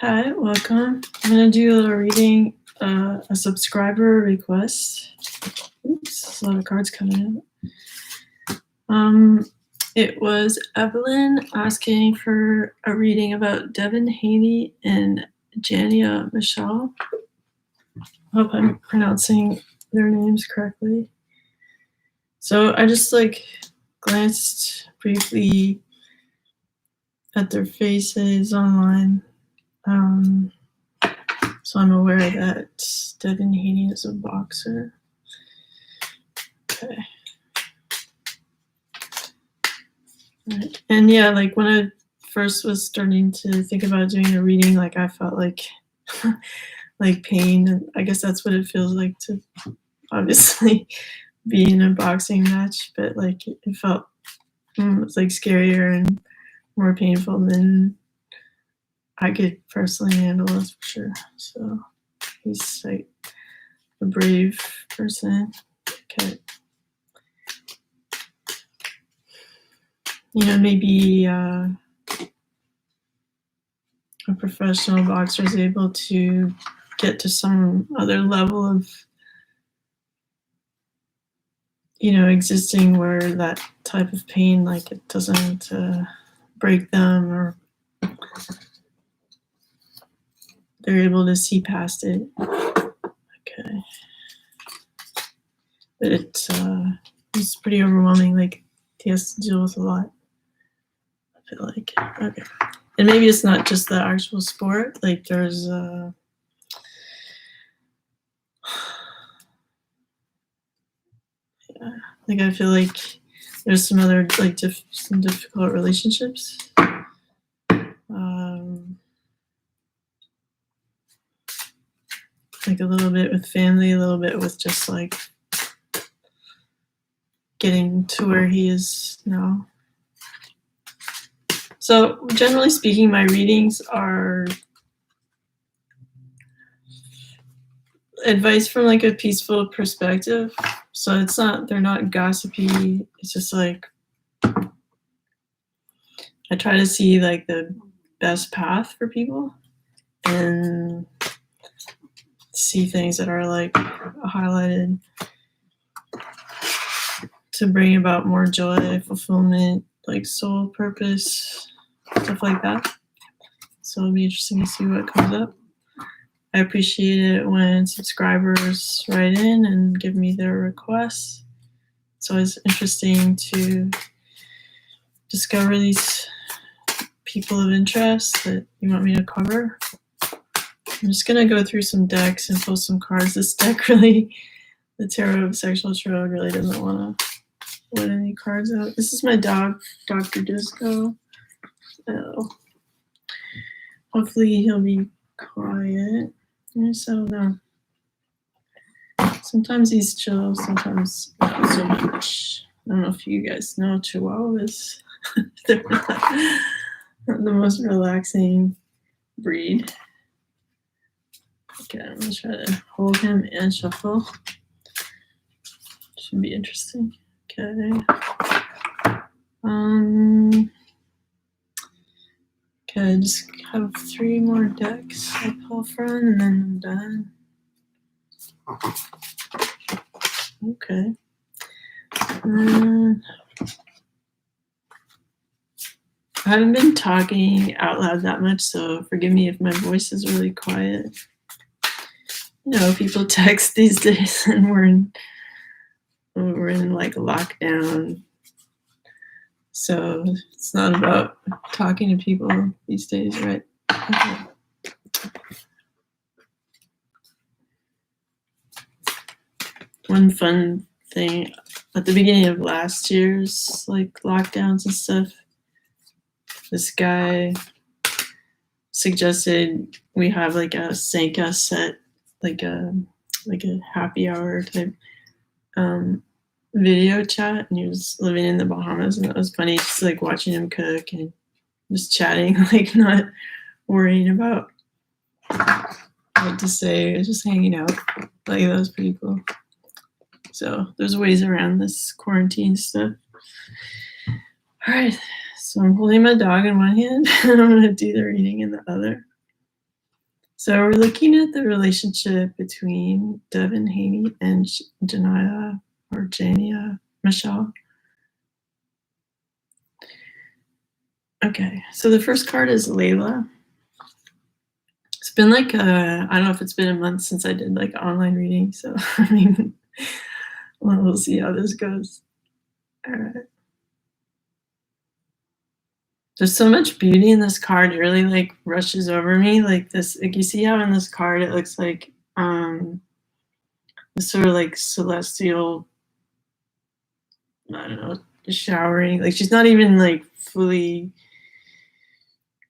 Hi, welcome. I'm going to do a little reading, a subscriber request. Oops, there's a lot of cards coming out. It was Evelyn asking for a reading about Devin, Haney, and Jania, Meshell. I hope I'm pronouncing their names correctly. So I just glanced briefly at their faces online. So I'm aware that Devin Haney is a boxer. Okay. Right. And yeah, when I first was starting to think about doing a reading, I felt like pain, and I guess that's what it feels like to obviously be in a boxing match, but it felt it's scarier and more painful than I could personally handle, that's for sure. So he's a brave person. Okay. Maybe a professional boxer is able to get to some other level of, existing where that type of pain, it doesn't break them, or they're able to see past it. Okay. But it's pretty overwhelming. He has to deal with a lot. I feel like. Okay. And maybe it's not just the actual sport. There's I feel like there's some other some difficult relationships. A little bit with family, a little bit with just getting to where he is now. So generally speaking, my readings are advice from a peaceful perspective. So they're not gossipy. It's just I try to see the best path for people and see things that are highlighted to bring about more joy, fulfillment, soul purpose, stuff like that. So it'll be interesting to see what comes up. I appreciate it when subscribers write in and give me their requests. It's always interesting to discover these people of interest that you want me to cover. I'm just going to go through some decks and pull some cards. This deck really, the Tarot of Sexual Tarot, really doesn't want to let any cards out. This is my dog, Dr. Disco. Oh. Hopefully he'll be quiet. Let me settle down. Sometimes he's chill, sometimes not so much. I don't know if you guys know Chihuahuas. They're not the most relaxing breed. Okay, I'm going to try to hold him and shuffle. Should be interesting. Okay. Okay, I just have 3 more decks I pull from, and then I'm done. Okay. I haven't been talking out loud that much, so forgive me if my voice is really quiet. People text these days, and we're in lockdown. So it's not about talking to people these days, right? Okay. One fun thing at the beginning of last year's lockdowns and stuff, this guy suggested we have a Sanka set, a happy hour type video chat, and he was living in the Bahamas, and it was funny just watching him cook and just chatting, not worrying about what to say, just hanging out. That was pretty cool. So there's ways around this quarantine stuff. All right, so I'm holding my dog in one hand and I'm going to do the reading in the other. So we're looking at the relationship between Devin, Haney, and Jania or Jania, Meshell. Okay, so the first card is Layla. It's been like I don't know if it's been a month since I did like online reading, so I mean, well, we'll see how this goes. All right. There's so much beauty in this card. It really like rushes over me. Like this, like you see how in this card it looks like this sort of like celestial, I don't know, showering. Like she's not even like fully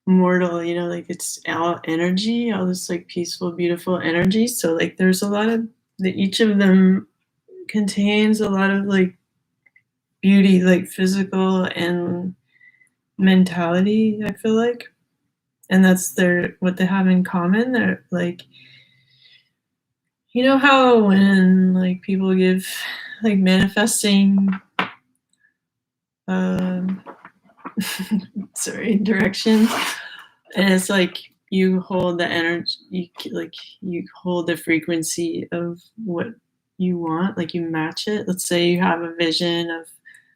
mortal, you know, like it's all energy, all this like peaceful, beautiful energy. So like there's a lot of each of them contains a lot of like beauty, like physical and mentality, I feel like. And that's what they have in common. They're like, you know how when like people give like manifesting sorry, directions, and it's like you hold the energy, you hold the frequency of what you want, like you match it. Let's say you have a vision of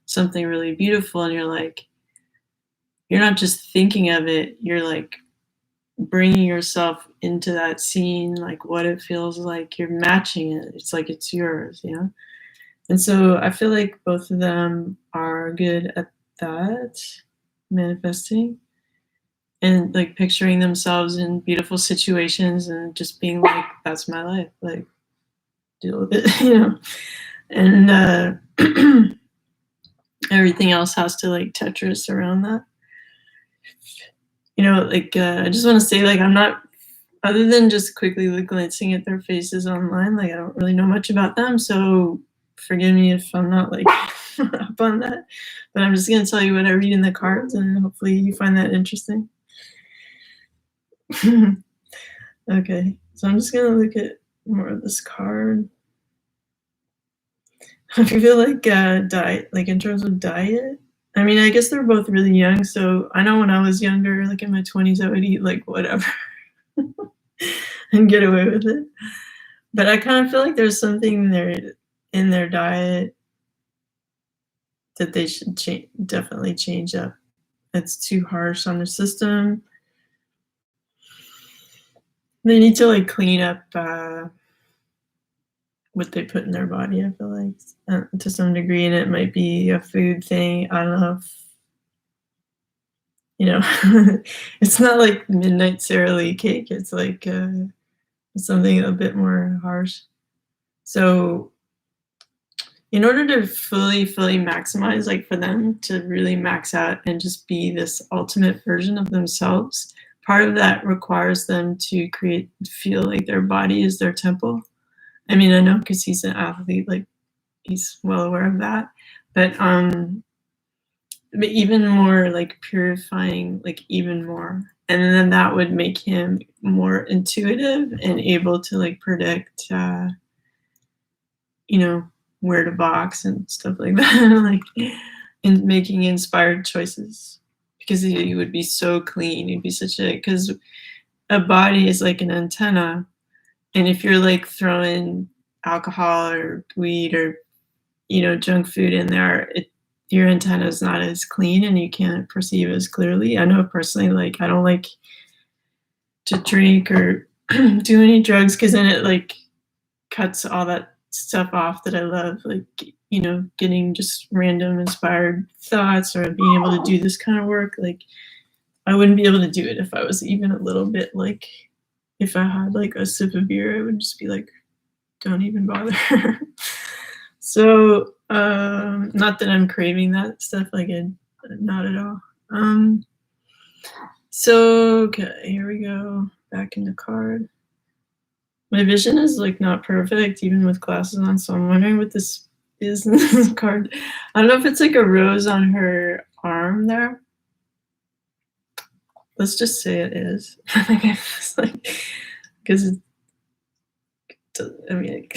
something really beautiful and you're not just thinking of it, you're like bringing yourself into that scene, like what it feels like, you're matching it. It's like it's yours, you know? And so I feel like both of them are good at that, manifesting and like picturing themselves in beautiful situations and just being like, that's my life, like deal with it, you know? And everything else has to like Tetris around that. You know, like I just want to say, like, I'm not, other than just quickly like glancing at their faces online, like I don't really know much about them, so forgive me if I'm not like up on that, but I'm just going to tell you what I read in the cards and hopefully you find that interesting. Okay, so I'm just going to look at more of this card. I feel like diet, like in terms of diet, I mean, I guess they're both really young, so I know when I was younger, like in my 20s, I would eat like whatever and get away with it. But I kind of feel like there's something there in their diet that they should definitely change up. It's too harsh on their system. They need to like clean up what they put in their body, I feel like, to some degree, and it might be a food thing. I don't know if, you know, it's not like midnight Sara Lee cake. It's like something a bit more harsh. So in order to fully maximize, like for them to really max out and just be this ultimate version of themselves, part of that requires them to feel like their body is their temple. I mean, I know because he's an athlete, like he's well aware of that, but even more like purifying, like even more, and then that would make him more intuitive and able to like predict you know, where to box and stuff like that, like in making inspired choices, because he would be so clean. He'd be such a, because a body is like an antenna, and if you're like throwing alcohol or weed or, you know, junk food in there, your antenna is not as clean and you can't perceive as clearly. I know personally, like I don't like to drink or do any drugs because then it like cuts all that stuff off that I love, like, you know, getting just random inspired thoughts or being able to do this kind of work. Like I wouldn't be able to do it if I was even a little bit like, if I had like a sip of beer, I would just be like, don't even bother. So not that I'm craving that stuff, like not at all. So okay, here we go, back in the card. My vision is like not perfect even with glasses on, so I'm wondering what this is in this card. I don't know if it's like a rose on her arm there. Let's just say it is. It's like, because I mean,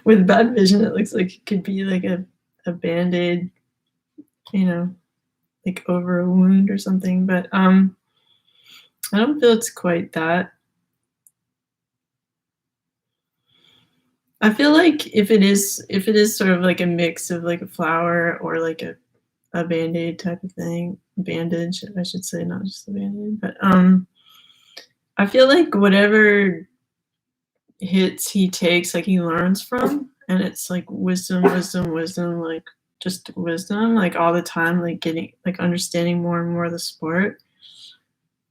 with bad vision, it looks like it could be like a band-aid, you know, like over a wound or something. But I don't feel it's quite that. I feel like if it is sort of like a mix of like a flower or like a band-aid type of thing, bandage, I should say, not just a band-aid, but I feel like whatever hits he takes, like he learns from, and it's like wisdom, wisdom, wisdom, like just wisdom, like all the time, like getting like understanding more and more of the sport.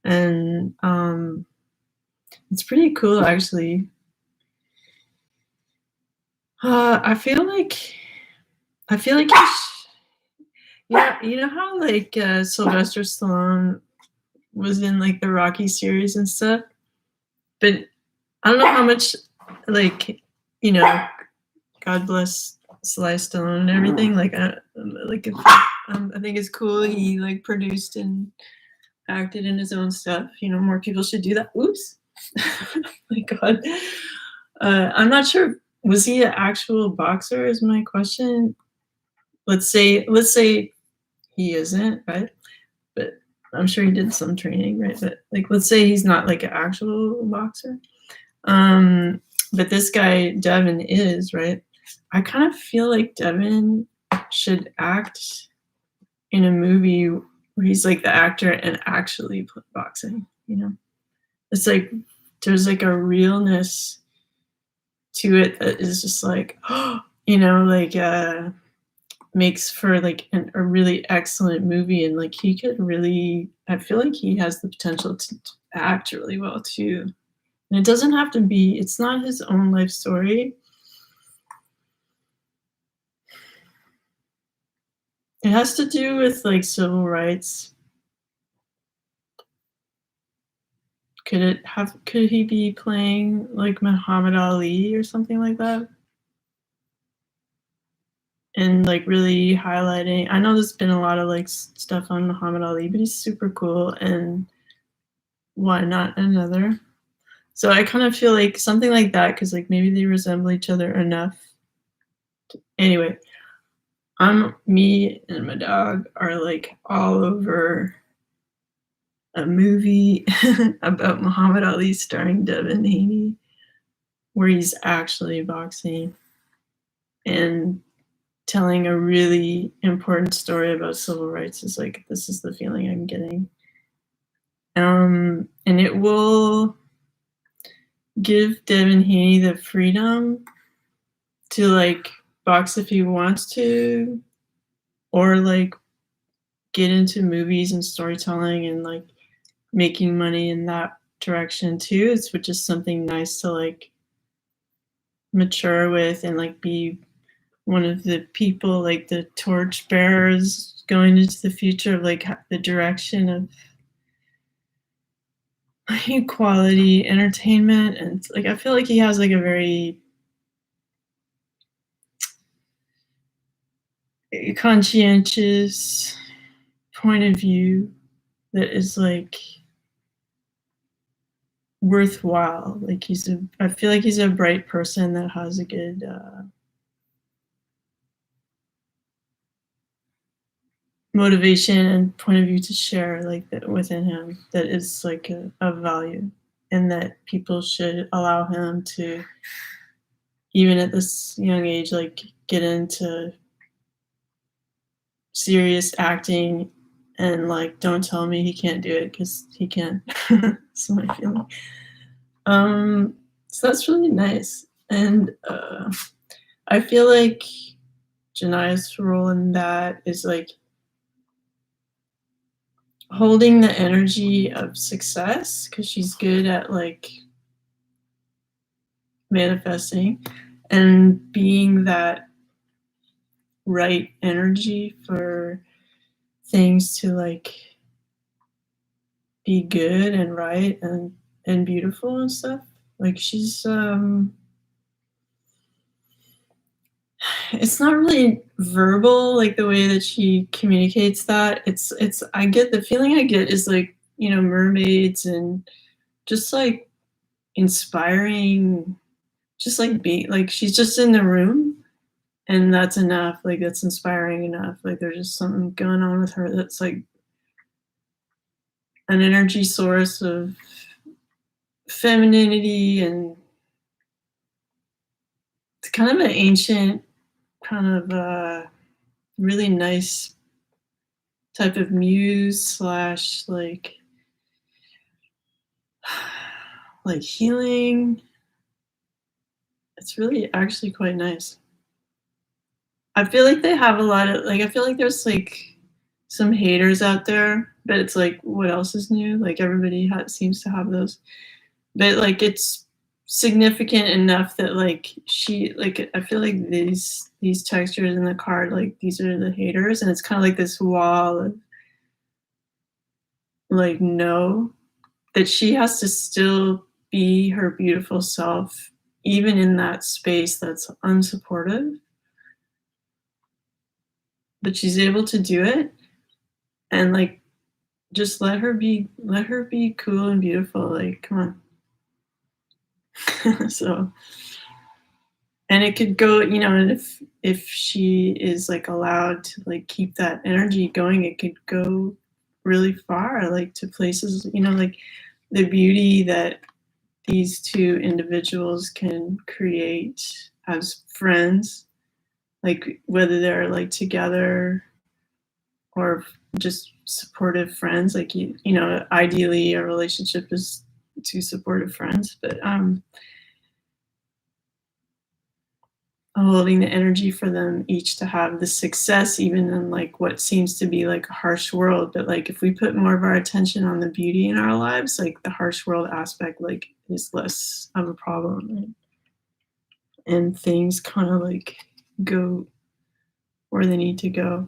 And it's pretty cool actually. I feel like yeah, you know how like Sylvester Stallone was in like the Rocky series and stuff, but I don't know how much like, you know, God bless Sly Stallone and everything. Like, I think it's cool he like produced and acted in his own stuff. You know, more people should do that. Oops, my God. I'm not sure. Was he an actual boxer? Is my question. Let's say he isn't, right? But I'm sure he did some training, right? But like, let's say he's not like an actual boxer. But this guy Devin is, right? I kind of feel like Devin should act in a movie where he's like the actor and actually play boxing. You know, it's like there's like a realness to it that is just like, you know, like makes for like a really excellent movie. And like he could really, I feel like he has the potential to act really well too. And it doesn't have to be, it's not his own life story. It has to do with like civil rights. Could he be playing like Muhammad Ali or something like that? And like really highlighting, I know there's been a lot of like stuff on Muhammad Ali, but he's super cool, and why not another? So I kind of feel like something like that, because like maybe they resemble each other enough. Anyway, me and my dog are like all over a movie about Muhammad Ali starring Devin Haney, where he's actually boxing and telling a really important story about civil rights. Is like, this is the feeling I'm getting. And it will give Devin Haney the freedom to like box if he wants to, or like get into movies and storytelling and like making money in that direction too. Which is something nice to like mature with and like be one of the people, like the torch bearers going into the future of like the direction of equality entertainment. And like I feel like he has like a very conscientious point of view that is like worthwhile. Like I feel like he's a bright person that has a good motivation and point of view to share, like that within him, that is like a value, and that people should allow him to, even at this young age, like get into serious acting. And like, don't tell me he can't do it, because he can. That's my feeling. So that's really nice. And I feel like Jania's role in that is like holding the energy of success, because she's good at like manifesting and being that right energy for things to like be good and right and beautiful and stuff. Like she's it's not really verbal, like the way that she communicates that. It's I get the feeling I get is like, you know, mermaids and just like inspiring, just like being like, she's just in the room and that's enough. Like that's inspiring enough. Like there's just something going on with her that's like an energy source of femininity and kind of an ancient, kind of really nice type of muse slash like healing. It's really actually quite nice. I feel like they have a lot of like I feel like there's like some haters out there, but it's like what else is new? Like everybody seems to have those. But like it's significant enough that like she like I feel like these textures in the card, like these are the haters, and it's kind of like this wall of like no, that she has to still be her beautiful self even in that space that's unsupportive, but she's able to do it, and like just let her be cool and beautiful, like come on. So, and it could go, you know, and if she is like allowed to like keep that energy going, it could go really far, like to places, you know, like the beauty that these two individuals can create as friends, like whether they're like together or just supportive friends, like you know, ideally a relationship is two supportive friends, but holding the energy for them each to have the success even in like what seems to be like a harsh world, but like if we put more of our attention on the beauty in our lives, like the harsh world aspect like is less of a problem, right? And things kind of like go where they need to go.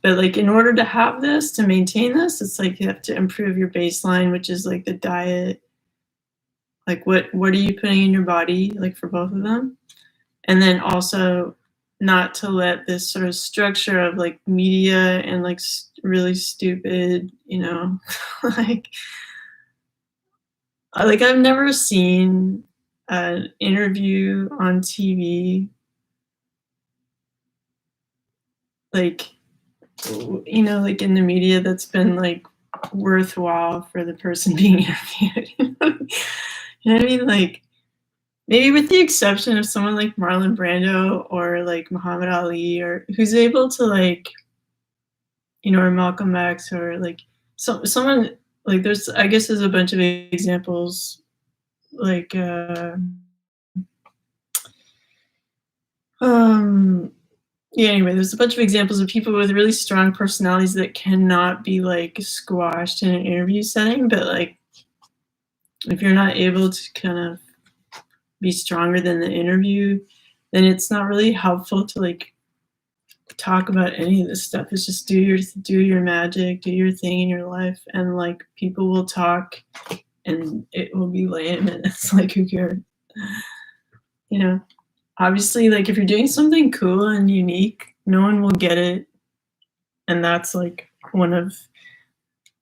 But like in order to have this, to maintain this, it's like you have to improve your baseline, which is like the diet, like what are you putting in your body, like for both of them, and then also not to let this sort of structure of like media and like really stupid, you know, like I've never seen an interview on TV like, you know, like in the media that's been like worthwhile for the person being interviewed. You know what I mean? Like maybe with the exception of someone like Marlon Brando or like Muhammad Ali, or who's able to like, you know, or Malcolm X, or like someone like there's a bunch of examples like um yeah, anyway, there's a bunch of examples of people with really strong personalities that cannot be like squashed in an interview setting, but like if you're not able to kind of be stronger than the interview, then it's not really helpful to like talk about any of this stuff. It's just do your magic, do your thing in your life, and like people will talk and it will be lame, and it's like who cares? You know, obviously like if you're doing something cool and unique, no one will get it, and that's like one of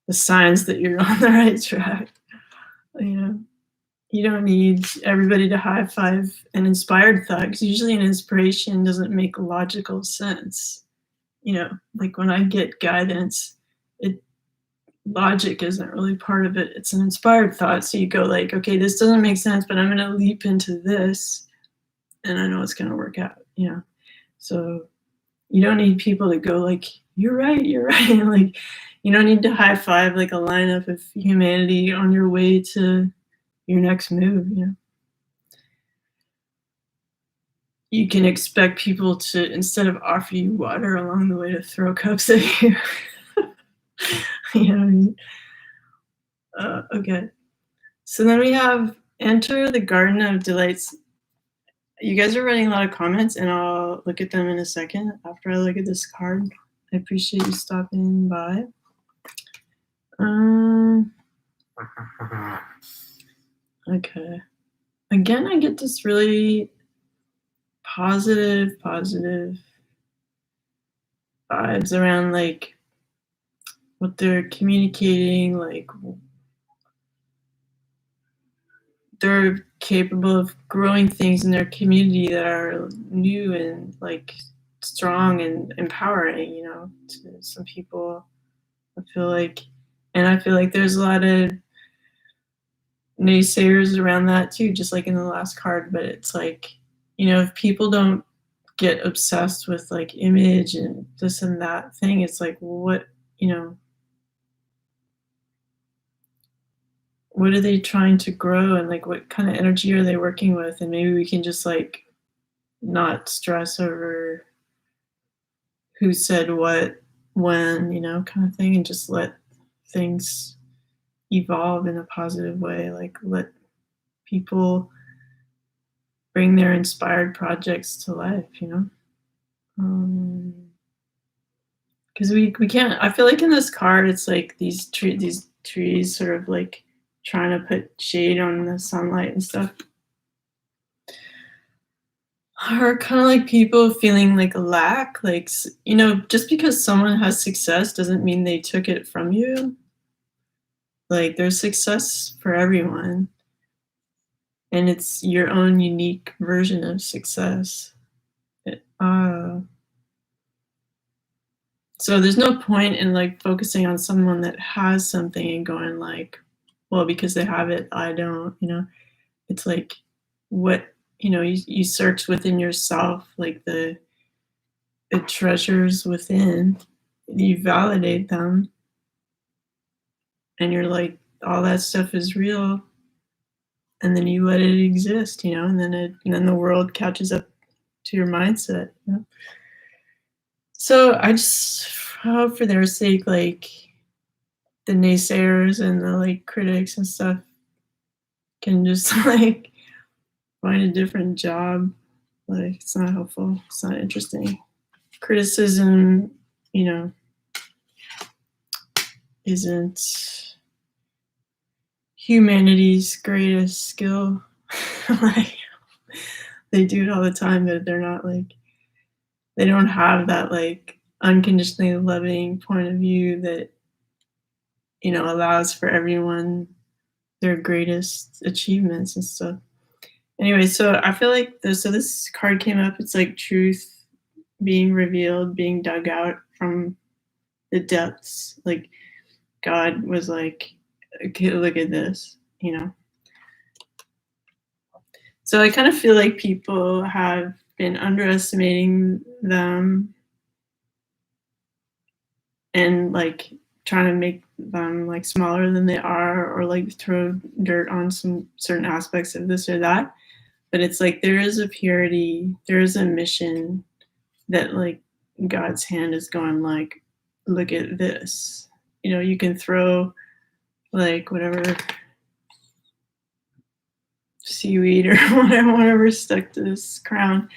the signs that you're on the right track. You know, you don't need everybody to high five an inspired thought, because usually an inspiration doesn't make logical sense. You know, like when I get guidance, it logic isn't really part of it. It's an inspired thought. So you go like, okay, this doesn't make sense, but I'm going to leap into this, and I know it's going to work out. You know, so you don't need people to go like, you're right, and like you don't need to high five like a lineup of humanity on your way to your next move. You know, you can expect people to, instead of offer you water along the way, to throw cups at you. You know what I mean? Okay, so then we have enter the Garden of Delights. You guys are writing a lot of comments, and I'll look at them in a second after I look at this card. I appreciate you stopping by. Okay. Again, I get this really positive vibes around like what they're communicating, like they're capable of growing things in their community that are new and like strong and empowering, you know, to some people. I feel like there's a lot of naysayers around that too, just like in the last card, but it's like you know, if people don't get obsessed with like image and this and that thing, it's like, what, you know, what are they trying to grow, and like what kind of energy are they working with? And maybe we can just like not stress over who said what when, you know, kind of thing, and just let things evolve in a positive way. Like let people bring their inspired projects to life, you know. Because we can't. I feel like in this card, it's like these trees sort of like trying to put shade on the sunlight and stuff. Are kind of like people feeling like a lack, like, you know, just because someone has success doesn't mean they took it from you. Like there's success for everyone, and it's your own unique version of success. So there's no point in like focusing on someone that has something and going like, well, because they have it, I don't, you know. It's like what, you know, you search within yourself, like the treasures within, you validate them, and you're like, all that stuff is real, and then you let it exist, you know, and then the world catches up to your mindset, you know? So I just hope for their sake, like the naysayers and the like critics and stuff can just like find a different job. Like it's not helpful, it's not interesting. Criticism, you know, isn't humanity's greatest skill. Like they do it all the time, but they're not like, they don't have that like unconditionally loving point of view that, you know, allows for everyone their greatest achievements and stuff. Anyway, so I feel like this card came up. It's like truth being revealed, being dug out from the depths. Like God was like, okay, look at this, you know. So I kind of feel like people have been underestimating them and like trying to make them like smaller than they are, or like throw dirt on some certain aspects of this or that. But it's like there is a purity, there is a mission that like God's hand is going like, look at this. You know, you can throw like whatever seaweed or whatever stuck to this crown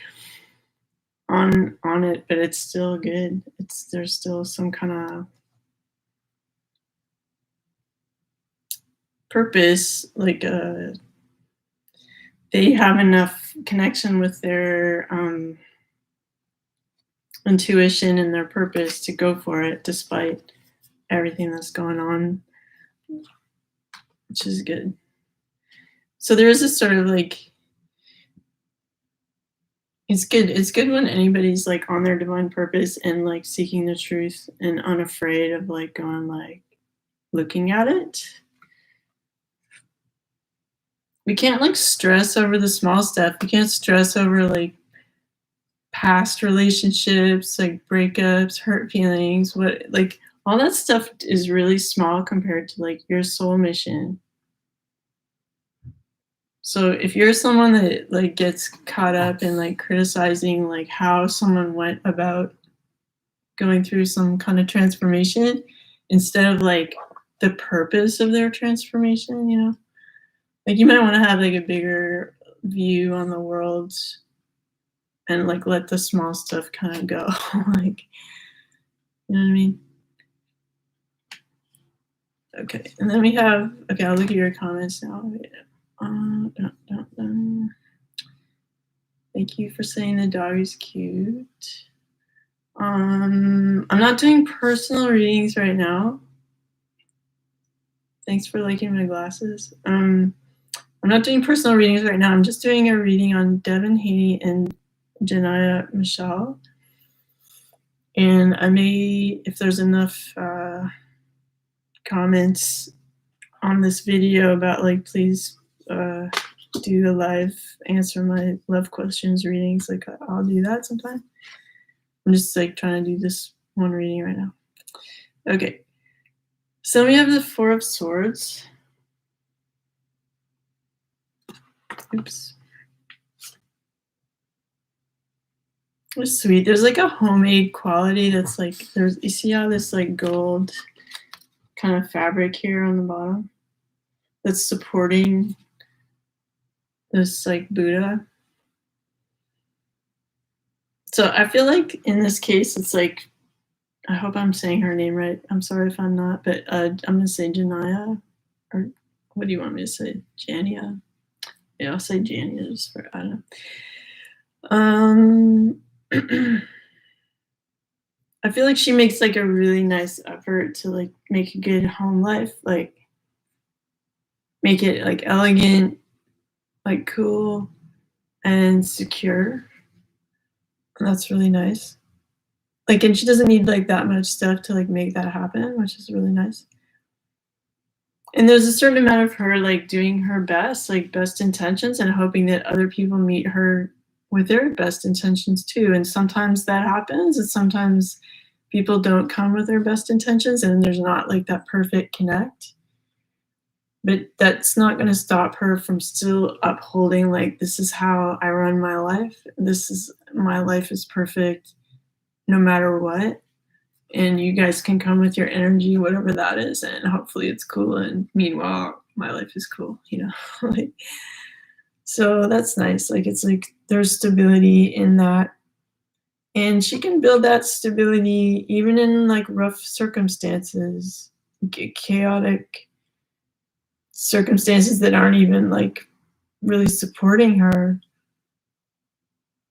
on it, but it's still good. There's still some kind of purpose, like they have enough connection with their intuition and their purpose to go for it despite everything that's going on, which is good. So there is this sort of like, it's good when anybody's like on their divine purpose and like seeking the truth and unafraid of like going like looking at it. We can't like stress over the small stuff. We can't stress over like past relationships, like breakups, hurt feelings, what, like all that stuff is really small compared to like your soul mission. So if you're someone that like gets caught up in like criticizing like how someone went about going through some kind of transformation instead of like the purpose of their transformation, you know, like you might want to have like a bigger view on the world and like let the small stuff kind of go. Like, you know what I mean? Okay, and then we have, okay, I'll look at your comments now. Thank you for saying the dog is cute. I'm not doing personal readings right now. Thanks for liking my glasses. I'm not doing personal readings right now. I'm just doing a reading on Devin, Haney, and Jania, Meshell. And I may, if there's enough comments on this video about like, please do the live answer my love questions readings. Like I'll do that sometime. I'm just like trying to do this one reading right now. Okay. So we have the Four of Swords. Oops. It's sweet. There's like a homemade quality that's like, you see how this like gold kind of fabric here on the bottom that's supporting this like Buddha. So I feel like in this case, it's like, I hope I'm saying her name right. I'm sorry if I'm not, but I'm going to say Jania, or what do you want me to say? Jania. Yeah, I'll say Jania just for, I don't know. I feel like she makes like a really nice effort to like make a good home life, like make it like elegant, like cool and secure. And that's really nice. Like, and she doesn't need like that much stuff to like make that happen, which is really nice. And there's a certain amount of her like doing her best, like best intentions, and hoping that other people meet her with their best intentions too. And sometimes that happens, and sometimes people don't come with their best intentions, and there's not like that perfect connect. But that's not going to stop her from still upholding like, this is how I run my life. My life is perfect no matter what. And you guys can come with your energy, whatever that is, and hopefully it's cool. And meanwhile, my life is cool, you know. Like, so that's nice. Like, it's like there's stability in that. And she can build that stability even in like rough circumstances, chaotic circumstances that aren't even like really supporting her.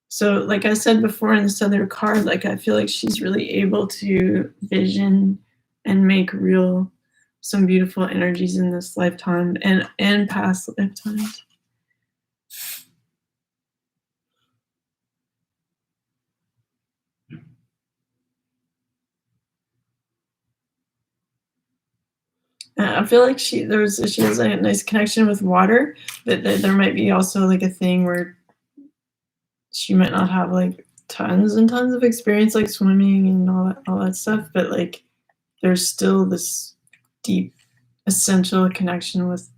So like I said before in this other card, like I feel like she's really able to vision and make real some beautiful energies in this lifetime and past lifetimes. I feel like she has a nice connection with water, but there might be also like a thing where she might not have like tons and tons of experience like swimming and all that stuff, but like there's still this deep essential connection with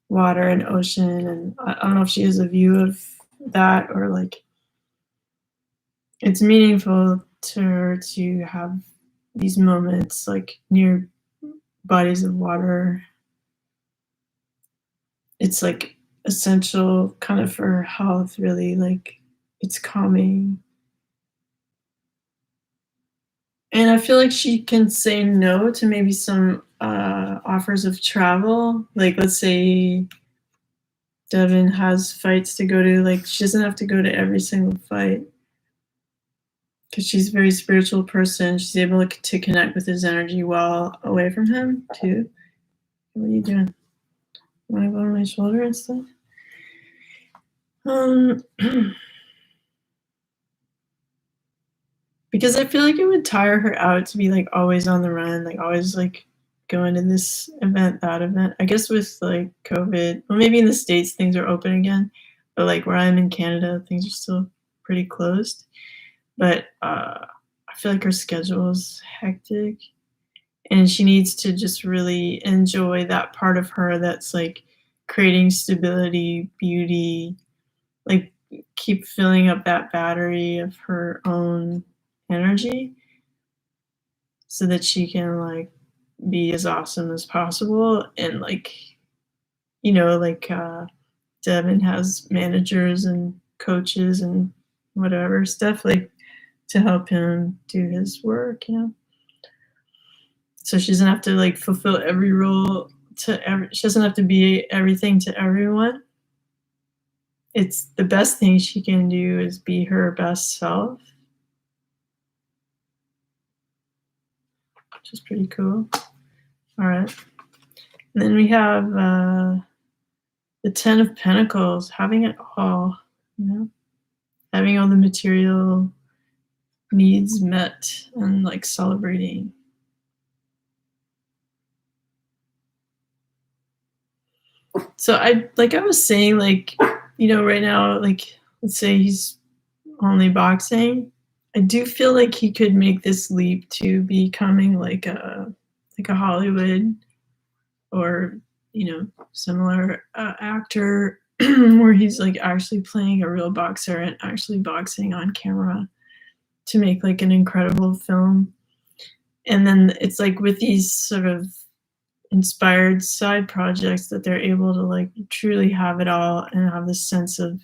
water and ocean. And I don't know if she has a view of that, or like it's meaningful to her to have these moments like near bodies of water. It's like essential kind of for her health, really. Like it's calming. And I feel like she can say no to maybe some offers of travel. Like let's say Devin has fights to go to, like she doesn't have to go to every single fight because she's a very spiritual person. She's able to connect with his energy while away from him too. What are you doing? You want to go on my shoulder and stuff? Because I feel like it would tire her out to be like always on the run, like always like going to this event, that event. I guess with like COVID, well, maybe in the States things are open again, but like where I'm in Canada, things are still pretty closed. But I feel like her schedule is hectic, and she needs to just really enjoy that part of her that's like creating stability, beauty, like keep filling up that battery of her own energy so that she can like be as awesome as possible. And like, you know, like Devin has managers and coaches and whatever stuff like to help him do his work, you know. So she doesn't have to like fulfill every role she doesn't have to be everything to everyone. It's the best thing she can do is be her best self, which is pretty cool. All right. And then we have the 10 of Pentacles, having it all, you know, having all the material needs met and like celebrating. So I was saying, like, you know, right now, like, let's say he's only boxing. I do feel like he could make this leap to becoming like a Hollywood or, you know, similar actor where he's like actually playing a real boxer and actually boxing on camera to make like an incredible film. And then it's like with these sort of inspired side projects that they're able to like truly have it all and have this sense of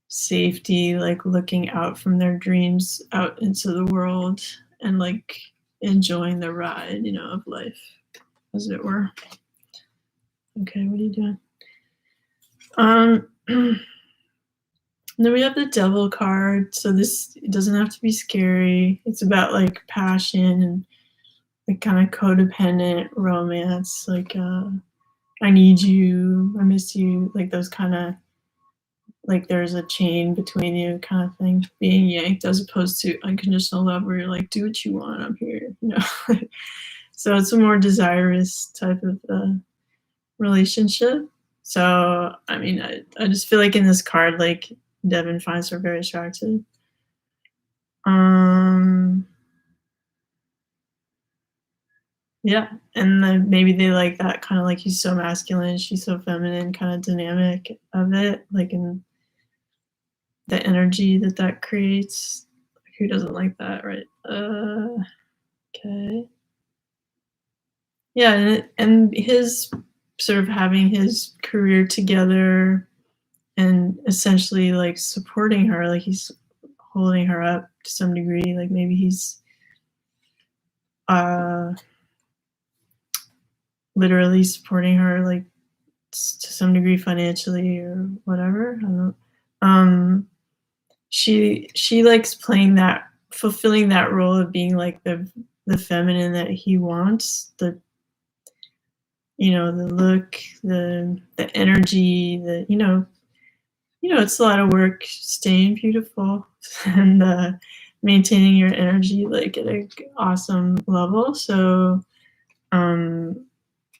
safety, like looking out from their dreams out into the world and like enjoying the ride, you know, of life, as it were. Okay, what are you doing? Then we have the Devil card. So this, it doesn't have to be scary. It's about like passion and like kind of codependent romance, like I need you, I miss you, like those kind of like there's a chain between you kind of thing being yanked, as opposed to unconditional love where you're like, do what you want, I'm here, you know. So it's a more desirous type of relationship. So I mean, I just feel like in this card, like Devin finds her very attractive. Yeah, and then maybe they like that kind of like he's so masculine, she's so feminine kind of dynamic of it, like in the energy that that creates. Who doesn't like that, right? Okay. Yeah, and his sort of having his career together and essentially like supporting her, like he's holding her up to some degree, like maybe he's literally supporting her like to some degree financially or whatever. I don't know. She likes playing that, fulfilling that role of being like the feminine that he wants, the, you know, the look, the energy, the, you know, it's a lot of work staying beautiful and maintaining your energy like at an awesome level. So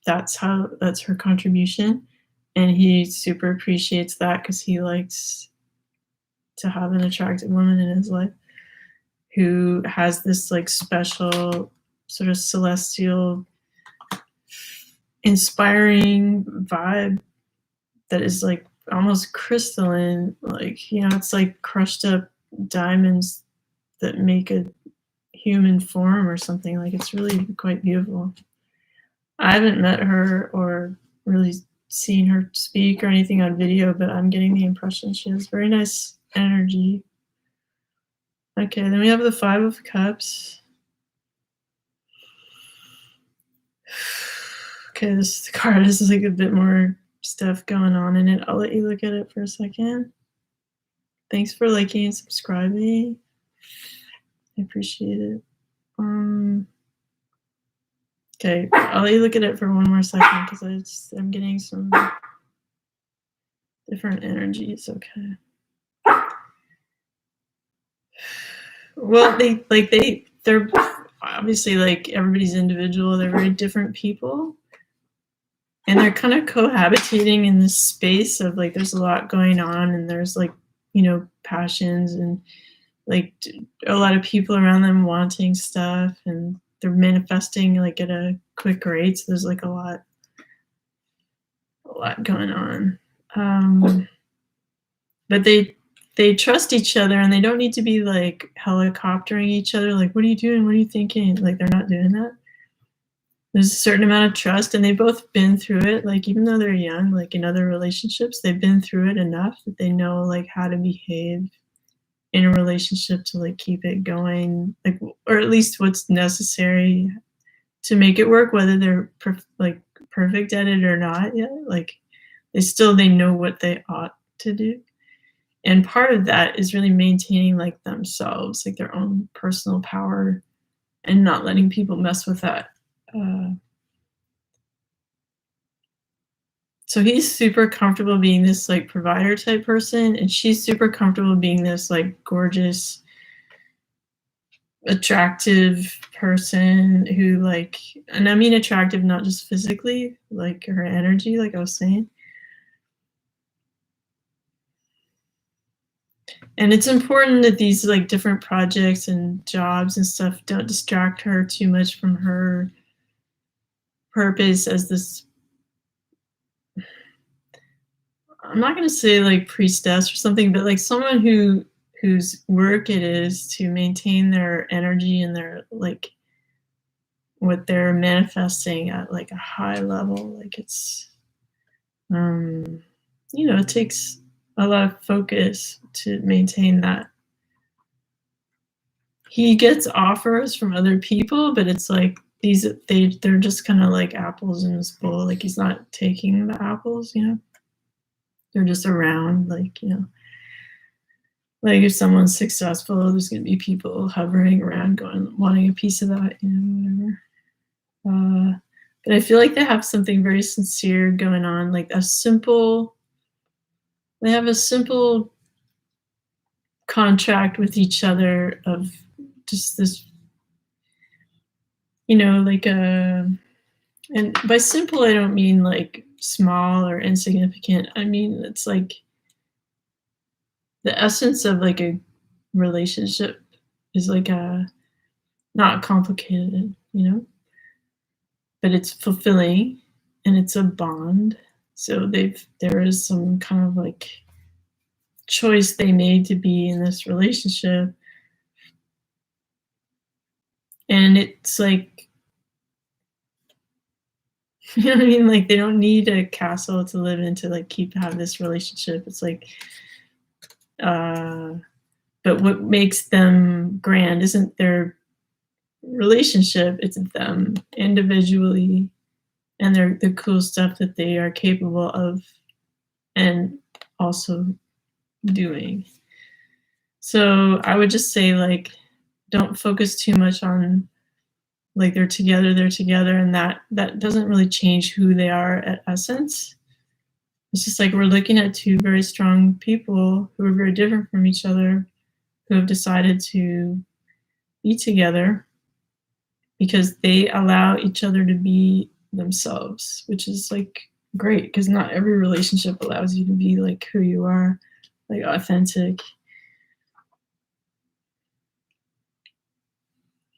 that's her contribution, and he super appreciates that because he likes to have an attractive woman in his life who has this like special sort of celestial inspiring vibe that is like almost crystalline, like, you know, it's like crushed up diamonds that make a human form or something. Like it's really quite beautiful. I haven't met her or really seen her speak or anything on video, but I'm getting the impression she has very nice energy. Okay, then we have the Five of Cups. Okay, this card has like a bit more stuff going on in it. I'll let you look at it for a second. Thanks for liking and subscribing. I appreciate it. Okay, I'll let you look at it for one more second because I'm getting some different energies. Okay. Well, they're obviously like everybody's individual. They're very different people, and they're kind of cohabitating in this space of like there's a lot going on, and there's like, you know, passions and like a lot of people around them wanting stuff, and they're manifesting like at a quick rate. So there's like a lot going on. But they trust each other, and they don't need to be like helicoptering each other. Like, what are you doing? What are you thinking? Like, they're not doing that. There's a certain amount of trust, and they've both been through it. Like, even though they're young, like in other relationships, they've been through it enough that they know like how to behave in a relationship to like keep it going, like, or at least what's necessary to make it work, whether they're like perfect at it or not. Yeah, like they know what they ought to do. And part of that is really maintaining like themselves, like their own personal power, and not letting people mess with that. So he's super comfortable being this like provider type person, and she's super comfortable being this like gorgeous, attractive person who like, and I mean attractive not just physically, like her energy, like I was saying. And it's important that these like different projects and jobs and stuff don't distract her too much from her purpose as this, I'm not going to say like priestess or something, but like someone whose work it is to maintain their energy and their like what they're manifesting at like a high level. Like it's you know, it takes a lot of focus to maintain that. He gets offers from other people, but it's like they're just kind of like apples in his bowl. Like he's not taking the apples, you know. They're just around, like, you know. Like if someone's successful, there's gonna be people hovering around going wanting a piece of that, you know, whatever. But I feel like they have something very sincere going on, like they have a simple contract with each other of just this, you know, like and by simple I don't mean like small or insignificant. I mean it's like the essence of like a relationship is like a not complicated, you know, but it's fulfilling and it's a bond. So there is some kind of like choice they made to be in this relationship. And it's like, you know what I mean? Like they don't need a castle to live in to like have this relationship. It's like, but what makes them grand isn't their relationship, it's them individually and the cool stuff that they are capable of and also doing. So I would just say like don't focus too much on like they're together and that doesn't really change who they are at essence. It's just like we're looking at two very strong people who are very different from each other who have decided to be together because they allow each other to be themselves, which is like great because not every relationship allows you to be like who you are, like authentic,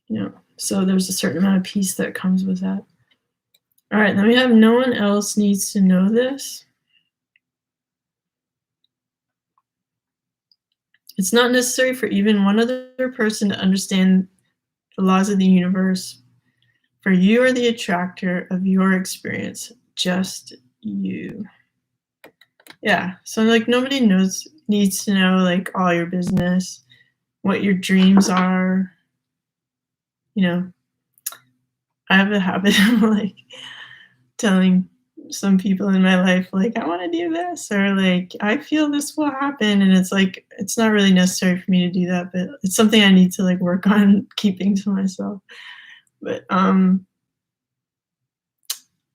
you know. So there's a certain amount of peace that comes with that. All right, then we have no one else needs to know this. It's not necessary for even one other person to understand the laws of the universe, for you are the attractor of your experience, just you. Yeah, so like nobody needs to know like all your business, what your dreams are. You know, I have a habit of like telling some people in my life like I want to do this or like I feel this will happen, and it's like it's not really necessary for me to do that, but it's something I need to like work on keeping to myself. But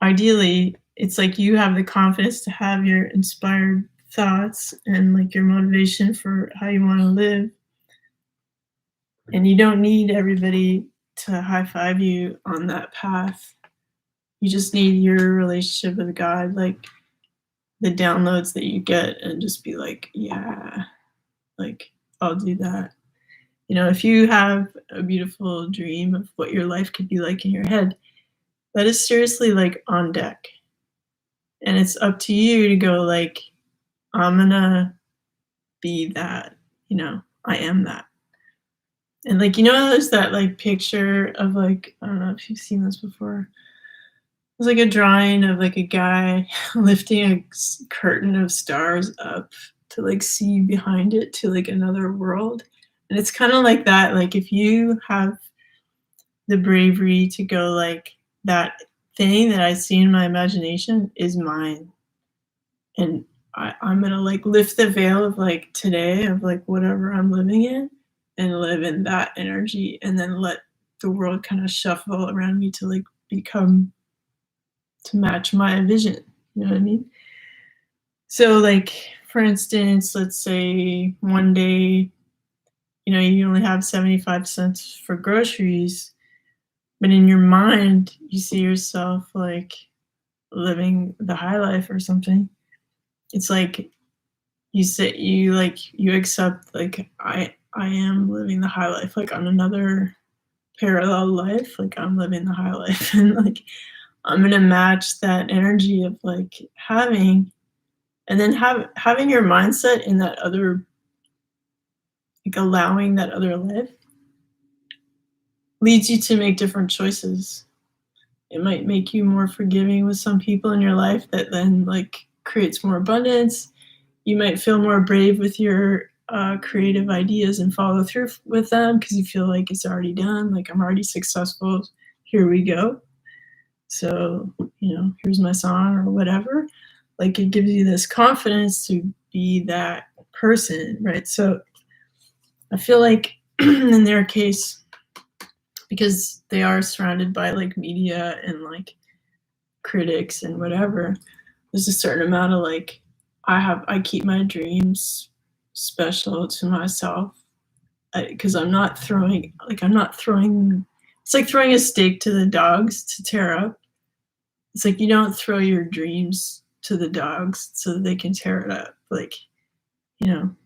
ideally it's like you have the confidence to have your inspired thoughts and like your motivation for how you want to live, and you don't need everybody to high five you on that path. You just need your relationship with God, like the downloads that you get, and just be like, yeah, like I'll do that. You know, if you have a beautiful dream of what your life could be like in your head, that is seriously like on deck. And it's up to you to go like, I'm gonna be that, you know, I am that. And like, you know, there's that like picture of like, I don't know if you've seen this before. It's like a drawing of like a guy lifting a curtain of stars up to like see behind it to like another world. And it's kind of like that. Like if you have the bravery to go like that thing that I see in my imagination is mine. And I'm going to like lift the veil of like today of like whatever I'm living in and live in that energy, and then let the world kind of shuffle around me to like become to match my vision. You know what I mean? So like, for instance, let's say one day you know, you only have 75 cents for groceries, but in your mind, you see yourself like living the high life or something. It's like you accept like I am living the high life, like on another parallel life, like I'm living the high life and like I'm gonna match that energy of like having, and then having your mindset in that other, like allowing that other life leads you to make different choices. It might make you more forgiving with some people in your life that then like creates more abundance. You might feel more brave with your creative ideas and follow through with them because you feel like it's already done, like I'm already successful, here we go. So, you know, here's my song or whatever. Like it gives you this confidence to be that person, right? So I feel like in their case, because they are surrounded by like media and like critics and whatever, there's a certain amount of like I keep my dreams special to myself because I'm not throwing it's like throwing a steak to the dogs to tear up. It's like you don't throw your dreams to the dogs so that they can tear it up. Like, you know,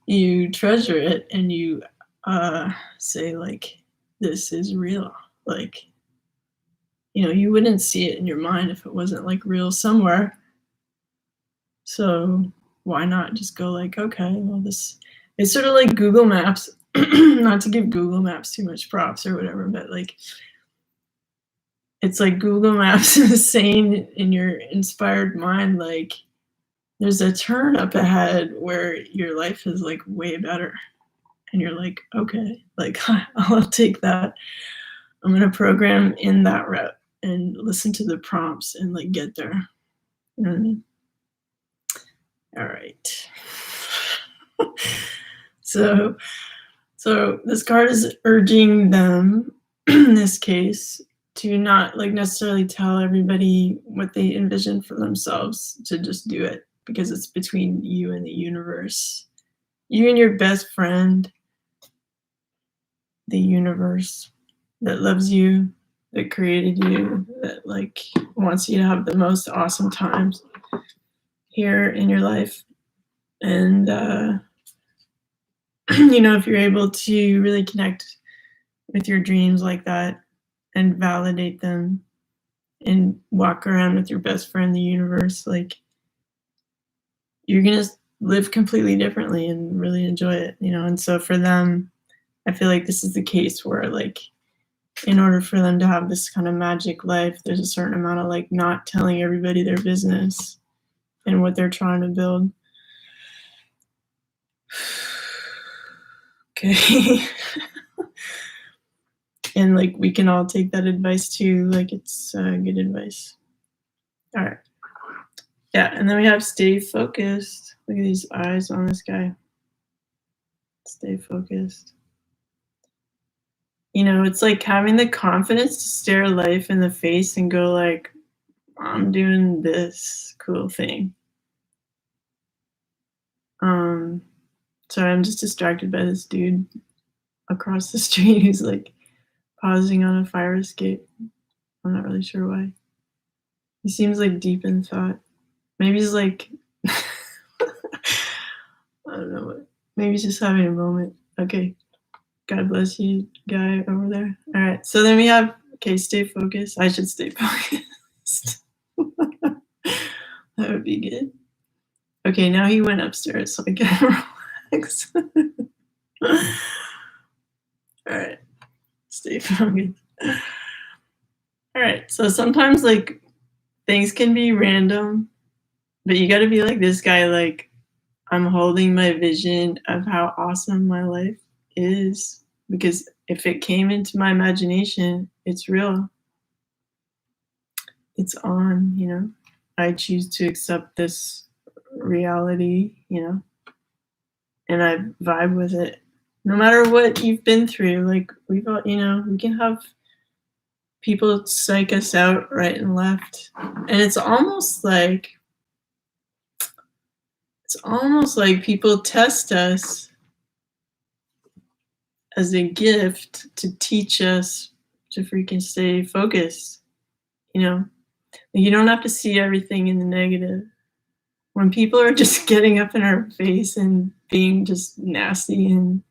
you treasure it and you say like, this is real. Like, you know, you wouldn't see it in your mind if it wasn't like real somewhere. So why not just go like, okay, well this, it's sort of like Google Maps, not to give Google Maps too much props or whatever, but like, it's like Google Maps is saying in your inspired mind, like, there's a turn up ahead where your life is like way better. And you're like, okay, like I'll take that. I'm gonna program in that route and listen to the prompts and like get there. You know what I mean? All right. So this card is urging them in this case to not like necessarily tell everybody what they envision for themselves, to just do it because it's between you and the universe. You and your best friend, the universe that loves you, that created you, that like wants you to have the most awesome times here in your life. And you know, if you're able to really connect with your dreams like that and validate them and walk around with your best friend, the universe, like you're gonna live completely differently and really enjoy it, you know. And so for them, I feel like this is the case where like in order for them to have this kind of magic life, there's a certain amount of like not telling everybody their business and what they're trying to build. Okay. And like we can all take that advice too, like it's good advice. All right. Yeah, and then we have stay focused. Look at these eyes on this guy. Stay focused. You know, it's like having the confidence to stare life in the face and go like, I'm doing this cool thing. Sorry, I'm just distracted by this dude across the street who's like pausing on a fire escape. I'm not really sure why. He seems like deep in thought. Maybe he's like, I don't know what. Maybe he's just having a moment. Okay. God bless you, guy over there. All right. So then we have, okay, stay focused. I should stay focused. That would be good. Okay, now he went upstairs so I can relax. All right. Stay focused. All right. So sometimes like things can be random, but you got to be like this guy, like, I'm holding my vision of how awesome my life is, because if it came into my imagination, it's real. It's on, you know. I choose to accept this reality, you know, and I vibe with it. No matter what you've been through, like we've all, you know, we can have people psych us out right and left. And it's almost like It's almost like people test us as a gift to teach us to freaking stay focused, you know? You don't have to see everything in the negative. When people are just getting up in our face and being just nasty and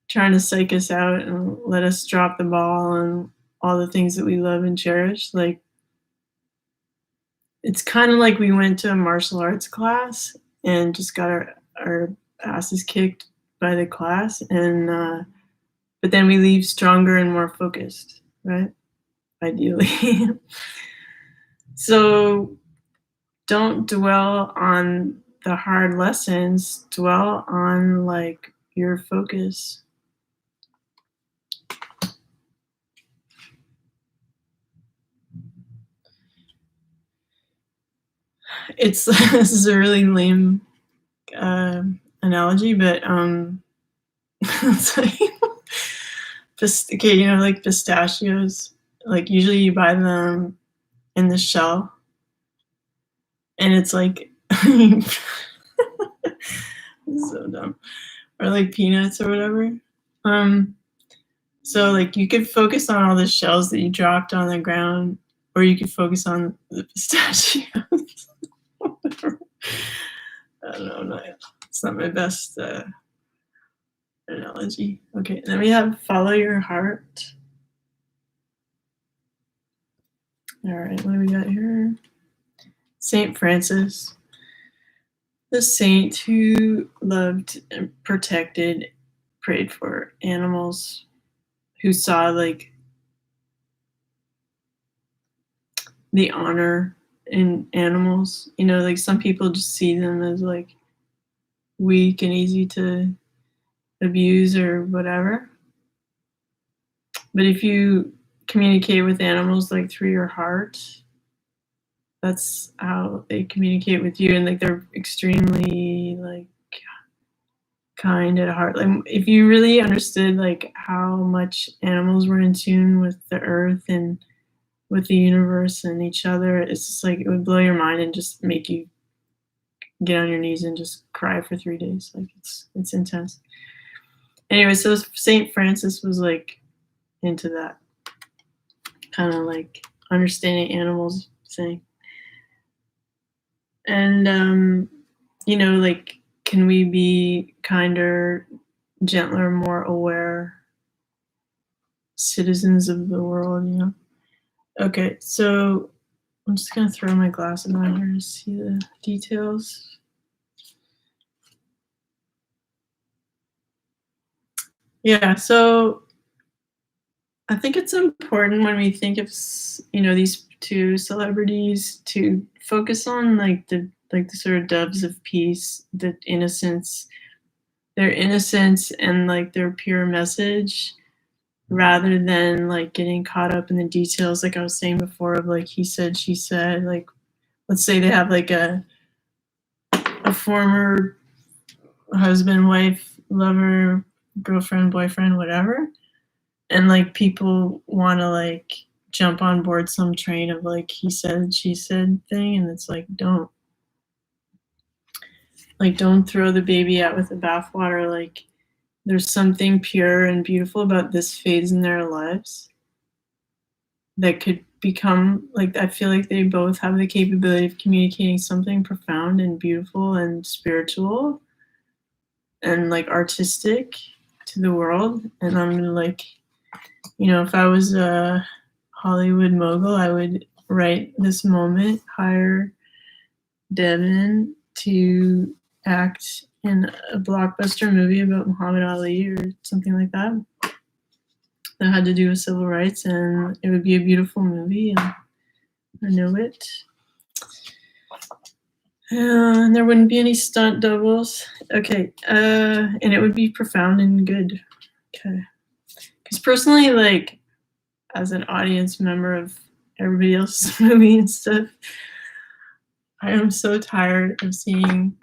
trying to psych us out and let us drop the ball on all the things that we love and cherish, like, it's kind of like we went to a martial arts class and just got our asses kicked by the class, and but then we leave stronger and more focused, right? Ideally. So don't dwell on the hard lessons, dwell on like your focus. It's this is a really lame analogy, but it's like okay, you know, like pistachios. Like usually you buy them in the shell, and it's like so dumb, or like peanuts or whatever. So like you could focus on all the shells that you dropped on the ground, or you could focus on the pistachios. I don't know. It's not my best analogy. Okay, then we have follow your heart. All right, what do we got here? Saint Francis, the saint who loved and protected, prayed for animals, who saw like the honor in animals. You know, like some people just see them as like weak and easy to abuse or whatever. But if you communicate with animals like through your heart, that's how they communicate with you, and like they're extremely like kind at heart. Like if you really understood like how much animals were in tune with the earth and with the universe and each other, it's just like it would blow your mind and just make you get on your knees and just cry for 3 days. Like it's intense. Anyway, so Saint Francis was like into that kind of like understanding animals thing. And you know, like, can we be kinder, gentler, more aware citizens of the world, you know? Okay, so I'm just gonna throw my glasses on here to see the details. Yeah, so I think it's important when we think of, you know, these two celebrities to focus on like the sort of doves of peace, the innocence, their innocence and like their pure message, rather than like getting caught up in the details, like I was saying before, of like he said, she said. Like, let's say they have like a former husband, wife, lover, girlfriend, boyfriend, whatever, and like people want to like jump on board some train of like he said, she said thing, and it's like don't throw the baby out with the bathwater. Like there's something pure and beautiful about this phase in their lives that could become like, I feel like they both have the capability of communicating something profound and beautiful and spiritual and like artistic to the world. And I'm like, you know, if I was a Hollywood mogul, I would right this moment hire Devin to act in a blockbuster movie about Muhammad Ali or something like that had to do with civil rights, and it would be a beautiful movie, and I know it. And there wouldn't be any stunt doubles. Okay, and it would be profound and good. Okay, because personally, like as an audience member of everybody else's movie and stuff, I am so tired of seeing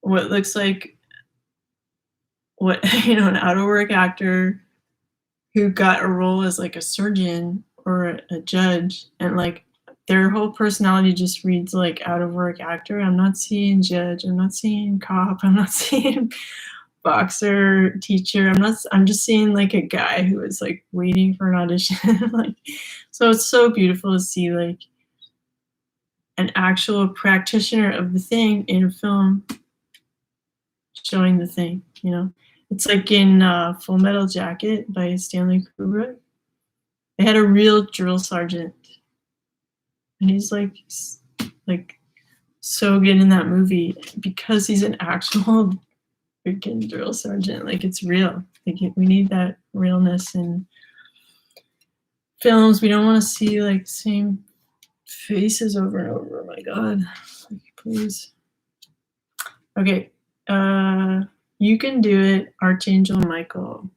what looks like what, you know, an out of work actor who got a role as like a surgeon or a judge, and like their whole personality just reads like out of work actor. I'm not seeing judge. I'm not seeing cop. I'm not seeing boxer, teacher. I'm just seeing like a guy who is like waiting for an audition. Like, so it's so beautiful to see like an actual practitioner of the thing in a film showing the thing, you know. It's like in Full Metal Jacket by Stanley Kubrick. They had a real drill sergeant, and he's like so good in that movie because he's an actual freaking drill sergeant. Like, it's real. Like, we need that realness in films. We don't want to see like the same faces over and over. Oh my god, like, please. Okay, you can do it, Archangel Michael.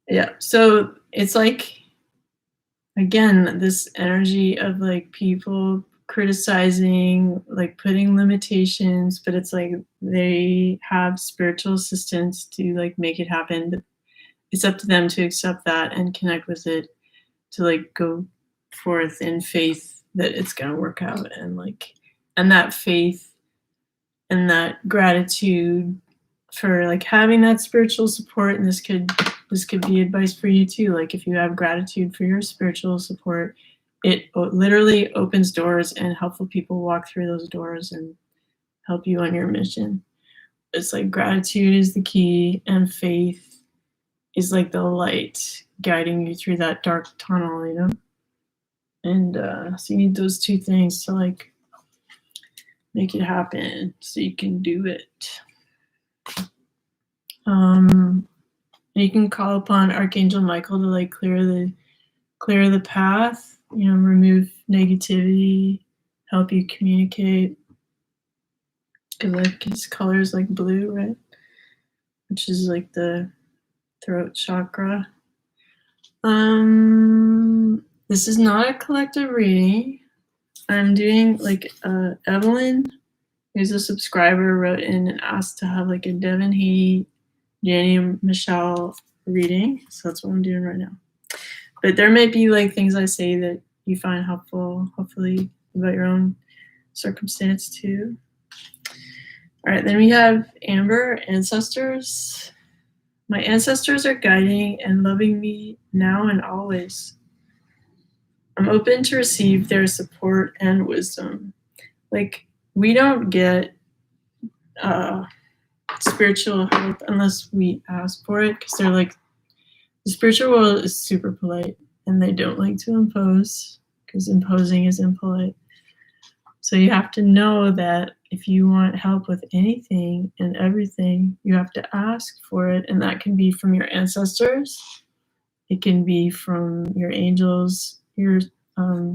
Yeah, so it's like, again, this energy of like people criticizing, like putting limitations, but it's like they have spiritual assistance to like make it happen. But it's up to them to accept that and connect with it, to like go forth in faith that it's gonna work out, and like, and that faith and that gratitude for like having that spiritual support. And this could be advice for you too. Like, if you have gratitude for your spiritual support, it literally opens doors, and helpful people walk through those doors and help you on your mission. It's like gratitude is the key, and faith is like the light guiding you through that dark tunnel, you know? And so you need those two things to like make it happen so you can do it. You can call upon Archangel Michael to like clear the path, you know, remove negativity, help you communicate. Because like his color is like blue, right? Which is like the throat chakra. This is not a collective reading. I'm doing like Evelyn, who's a subscriber, wrote in and asked to have like a Devin, Haney, Jania, Meshell reading. So that's what I'm doing right now. But there might be like things I say that you find helpful, hopefully, about your own circumstance too. All right, then we have Amber, ancestors. My ancestors are guiding and loving me now and always. I'm open to receive their support and wisdom. Like, we don't get spiritual help unless we ask for it, because they're like, the spiritual world is super polite and they don't like to impose, because imposing is impolite. So you have to know that if you want help with anything and everything, you have to ask for it. And that can be from your ancestors. It can be from your angels, your, what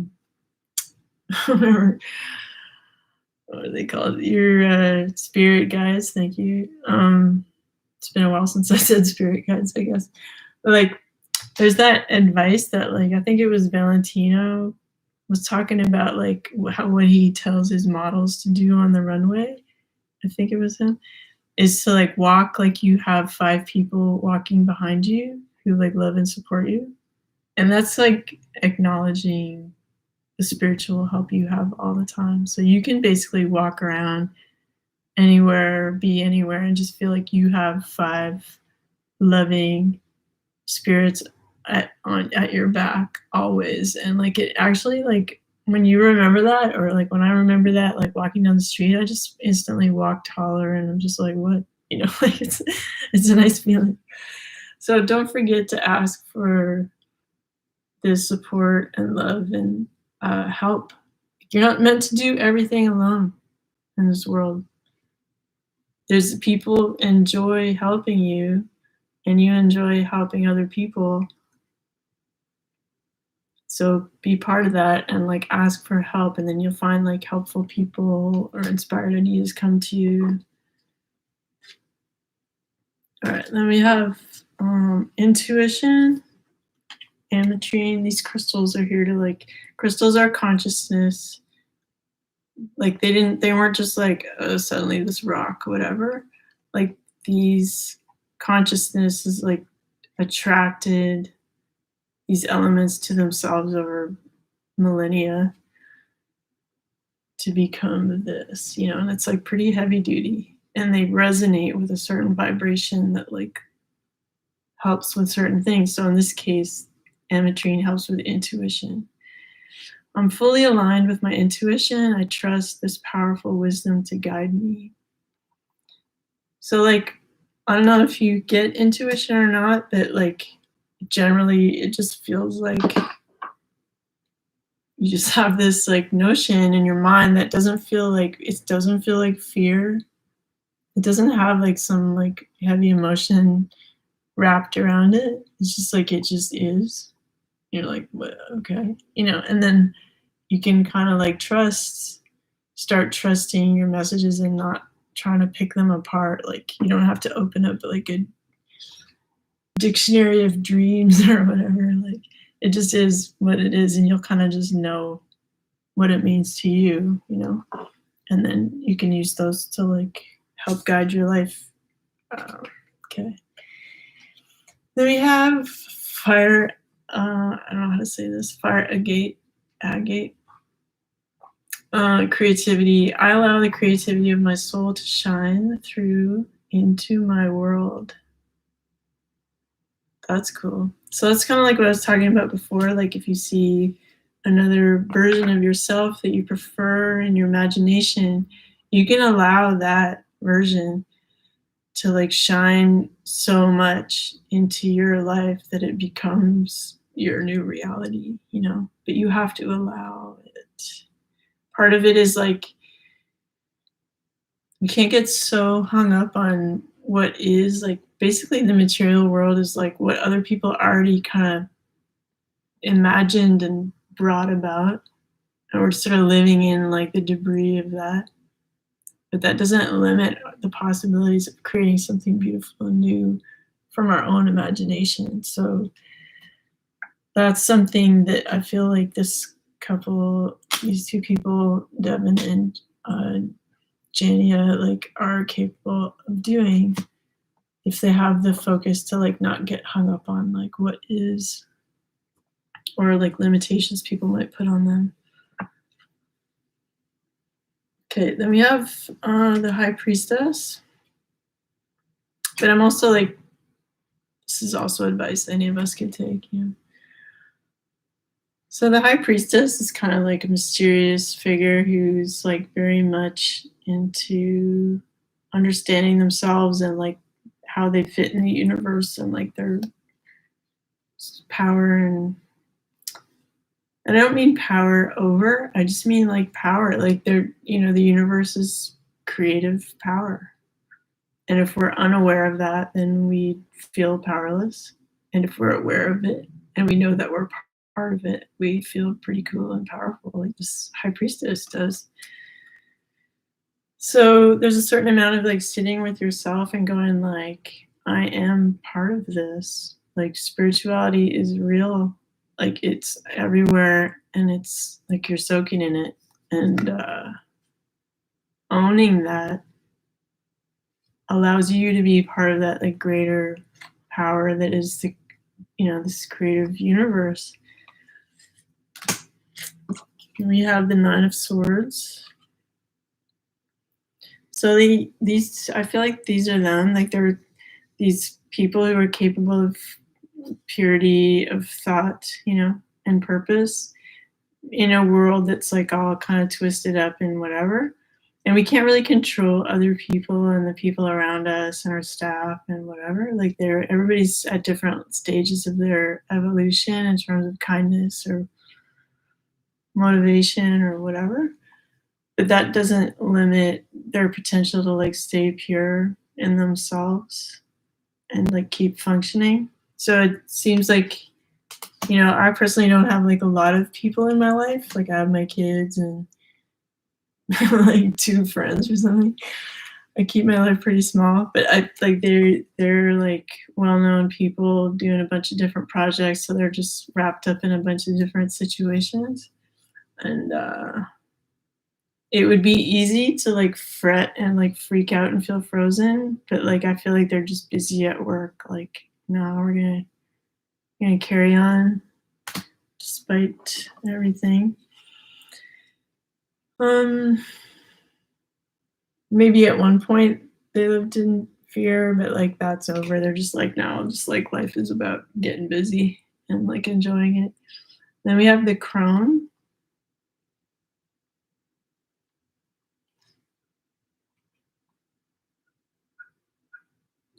are they called? Your spirit guides. Thank you. It's been a while since I said spirit guides, I guess. But like, there's that advice that like, I think it was Valentino was talking about, like what he tells his models to do on the runway. I think it was him, is to like walk like you have 5 people walking behind you who like love and support you. And that's like acknowledging the spiritual help you have all the time. So you can basically walk around anywhere, be anywhere, and just feel like you have 5 loving spirits at your back always. And like, it actually, like when you remember that, or like when I remember that, like walking down the street, I just instantly walk taller, and I'm just like, what, you know, like it's a nice feeling. So don't forget to ask for this support and love and help. You're not meant to do everything alone in this world. There's people enjoy helping you, and you enjoy helping other people. So be part of that and like ask for help, and then you'll find like helpful people or inspired ideas come to you. All right, then we have intuition, ametrine. These crystals are here to like, crystals are consciousness. Like they weren't just like, oh, suddenly this rock, whatever. Like, these consciousness is like attracted these elements to themselves over millennia to become this, you know, and it's like pretty heavy duty, and they resonate with a certain vibration that like helps with certain things. So in this case, ametrine helps with intuition. I'm fully aligned with my intuition. I trust this powerful wisdom to guide me. So like, I don't know if you get intuition or not, but like generally it just feels like you just have this like notion in your mind that doesn't feel like, it doesn't feel like fear. It doesn't have like some like heavy emotion wrapped around it. It's just like, it just is. You're like, what? Okay, you know, and then you can kind of like start trusting your messages and not trying to pick them apart. Like you don't have to open up like a dictionary of dreams or whatever. Like it just is what it is, and you'll kind of just know what it means to you, you know, and then you can use those to like help guide your life. Okay. Then we have fire. I don't know how to say this. Fire agate. Creativity. I allow the creativity of my soul to shine through into my world. That's cool. So that's kind of like what I was talking about before. Like if you see another version of yourself that you prefer in your imagination, you can allow that version to like shine so much into your life that it becomes your new reality, you know, but you have to allow it. Part of it is like, you can't get so hung up on what is like, basically the material world is like what other people already kind of imagined and brought about, and we're sort of living in like the debris of that. But that doesn't limit the possibilities of creating something beautiful and new from our own imagination. So that's something that I feel like this couple, these two people, Devin and Jania, like are capable of doing if they have the focus to like not get hung up on like what is, or like limitations people might put on them. Okay, then we have the High Priestess. But I'm also like, this is also advice any of us could take, you know. So the High Priestess is kind of like a mysterious figure who's like very much into understanding themselves and like how they fit in the universe and like their power. And I don't mean power over, I just mean like power, like they're, you know, the universe is creative power. And if we're unaware of that, then we feel powerless. And if we're aware of it and we know that we're part of it, we feel pretty cool and powerful, like this High Priestess does. So there's a certain amount of like sitting with yourself and going like, I am part of this. Like spirituality is real. Like it's everywhere, and it's like you're soaking in it, and owning that allows you to be part of that like greater power that is the, you know, this creative universe. And we have the Nine of Swords. So these, I feel like these are them. Like they're these people who are capable of purity of thought, you know, and purpose in a world that's like all kind of twisted up and whatever. And we can't really control other people and the people around us and our staff and whatever. Like everybody's at different stages of their evolution in terms of kindness or motivation or whatever. But that doesn't limit their potential to like stay pure in themselves and like keep functioning. So it seems like, you know, I personally don't have like a lot of people in my life. Like I have my kids and like 2 friends or something. I keep my life pretty small, but I like they're like well-known people doing a bunch of different projects, so they're just wrapped up in a bunch of different situations. And it would be easy to like fret and like freak out and feel frozen, but like I feel like they're just busy at work. Like, no, we're gonna carry on. despite everything. Maybe at one point they lived in fear, but like that's over. They're just like, now just like life is about getting busy and like enjoying it. Then we have the crone.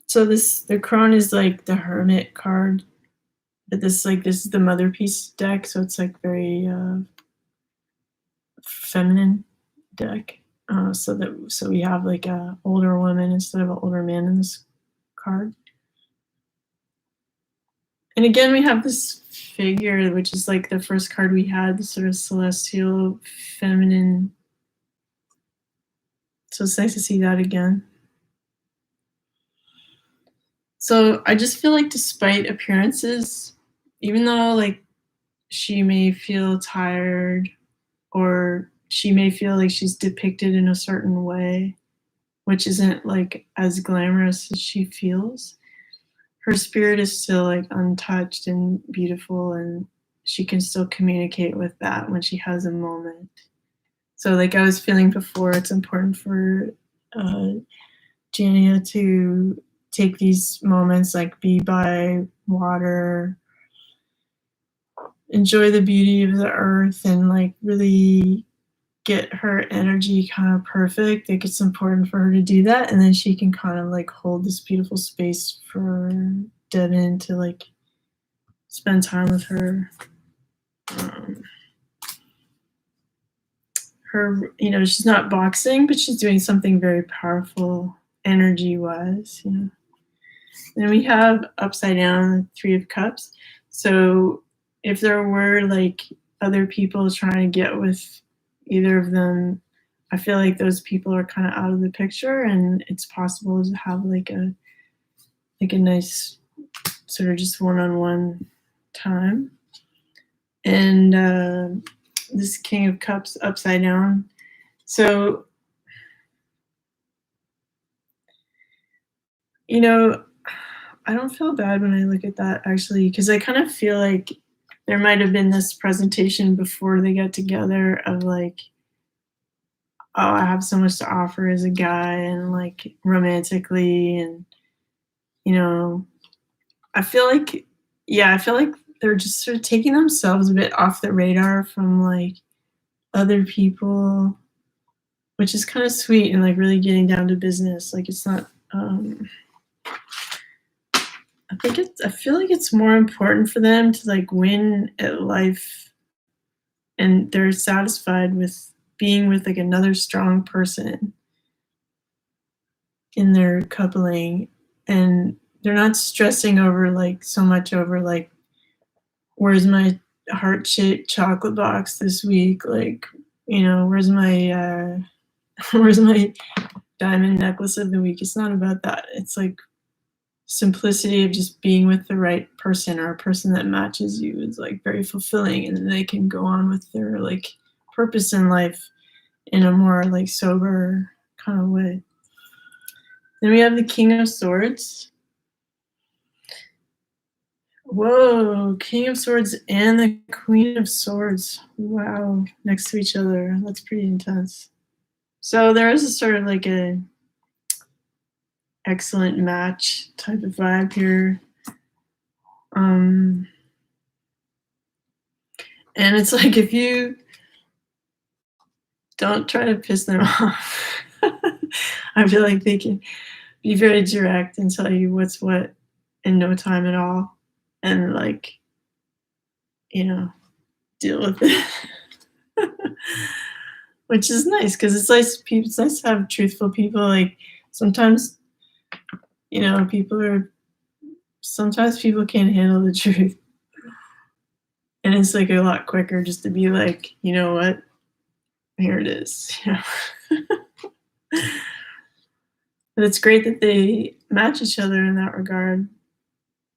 So the crone is like the hermit card, but this is the mother piece deck, so it's like very feminine deck. So we have like a older woman instead of an older man in this card. And again, we have this figure, which is like the first card we had, the sort of celestial feminine. So it's nice to see that again. So I just feel like despite appearances, even though like she may feel tired or she may feel like she's depicted in a certain way, which isn't like as glamorous as she feels, her spirit is still like untouched and beautiful, and she can still communicate with that when she has a moment. So like I was feeling before, it's important for Jania to take these moments, like be by water, enjoy the beauty of the earth, and like really get her energy kind of perfect. Like it's important for her to do that, and then she can kind of like hold this beautiful space for Devin to like spend time with her. Her, she's not boxing, but she's doing something very powerful energy wise. Then we have upside down 3 of Cups. So if there were like other people trying to get with either of them, I feel like those people are kind of out of the picture, and it's possible to have like a nice sort of just one-on-one time. And this King of Cups upside down. So, I don't feel bad when I look at that actually, because I kind of feel like there might have been this presentation before they got together of like, oh, I have so much to offer as a guy and like romantically, and I feel like they're just sort of taking themselves a bit off the radar from like other people, which is kind of sweet, and like really getting down to business. Like it's not I feel like it's more important for them to like win at life, and they're satisfied with being with like another strong person in their coupling, and they're not stressing over like so much over like, where's my heart-shaped chocolate box this week, like where's my where's my diamond necklace of the week. It's not about that. It's like simplicity of just being with the right person, or a person that matches you, is like very fulfilling, and then they can go on with their like purpose in life in a more like sober kind of way. Then we have the King of Swords. Whoa, King of Swords and the Queen of Swords. Wow, next to each other. That's pretty intense. So there is a sort of like a excellent match type of vibe here. And it's like, if you don't try to piss them off, I feel like they can be very direct and tell you what's what in no time at all, and like deal with it. Which is nice, because it's nice to have truthful people. Like sometimes people can't handle the truth, and it's like a lot quicker just to be like, you know what, here it is. But it's great that they match each other in that regard,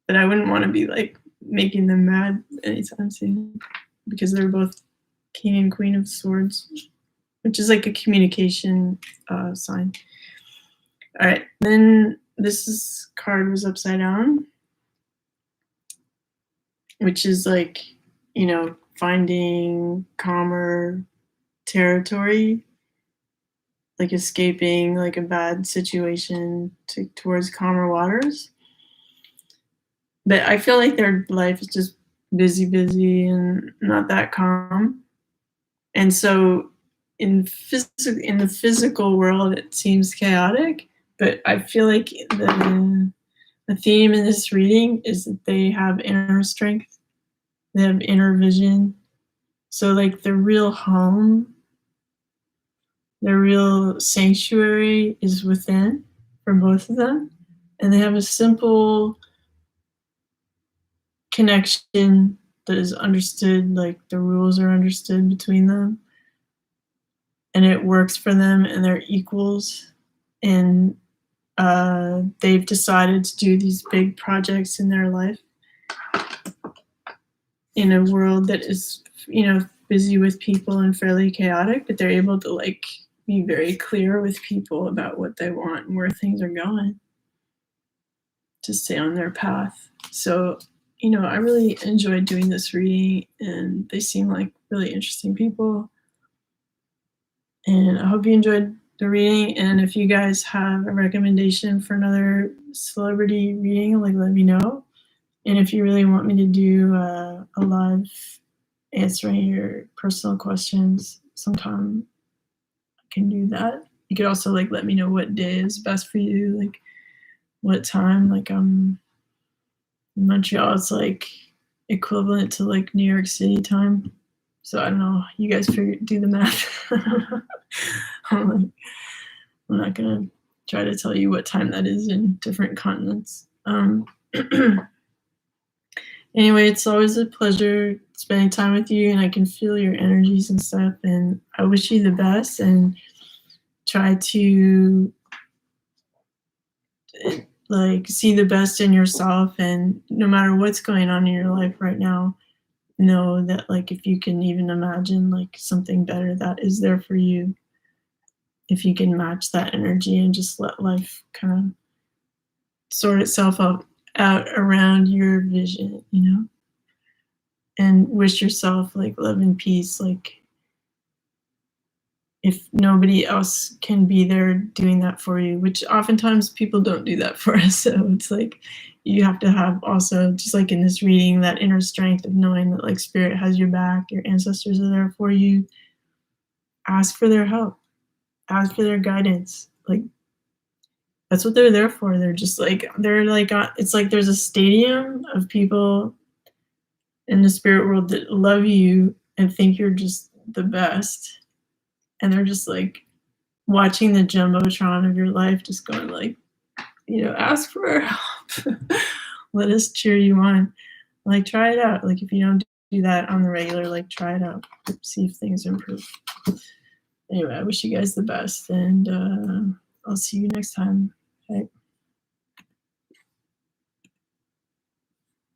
but I wouldn't want to be like making them mad anytime soon, because they're both King and Queen of Swords, which is like a communication sign. All right, then this card was upside down, which is like, finding calmer territory, like escaping like a bad situation towards calmer waters. But I feel like their life is just busy and not that calm. And so in the physical world, it seems chaotic, but I feel like the theme in this reading is that they have inner strength, they have inner vision. So like the real home, the real sanctuary is within for both of them. And they have a simple connection that is understood, like the rules are understood between them. And it works for them and they're equals. And they've decided to do these big projects in their life in a world that is, busy with people and fairly chaotic, but they're able to like be very clear with people about what they want and where things are going to stay on their path. So, I really enjoyed doing this reading, and they seem like really interesting people. And I hope you enjoyed the reading. And if you guys have a recommendation for another celebrity reading, like let me know. And if you really want me to do a live answering your personal questions sometime, I can do that. You could also like let me know what day is best for you, like what time. Like in Montreal, it's like equivalent to like New York City time. So I don't know. You guys do the math. I'm not gonna try to tell you what time that is in different continents. Anyway, it's always a pleasure spending time with you, and I can feel your energies and stuff. And I wish you the best, and try to like see the best in yourself. And no matter what's going on in your life right now, know that like if you can even imagine like something better that is there for you, if you can match that energy and just let life kind of sort itself out around your vision, and wish yourself like love and peace. Like if nobody else can be there doing that for you, which oftentimes people don't do that for us. So it's like you have to have also, just like in this reading, that inner strength of knowing that like spirit has your back, your ancestors are there for you. Ask for their help, ask for their guidance. Like that's what they're there for. They're just like, it's like there's a stadium of people in the spirit world that love you and think you're just the best. And they're just like watching the jumbotron of your life, just going like, ask for our help. Let us cheer you on. Like try it out. Like if you don't do that on the regular, like try it out. See if things improve. Anyway, I wish you guys the best, and I'll see you next time. Okay.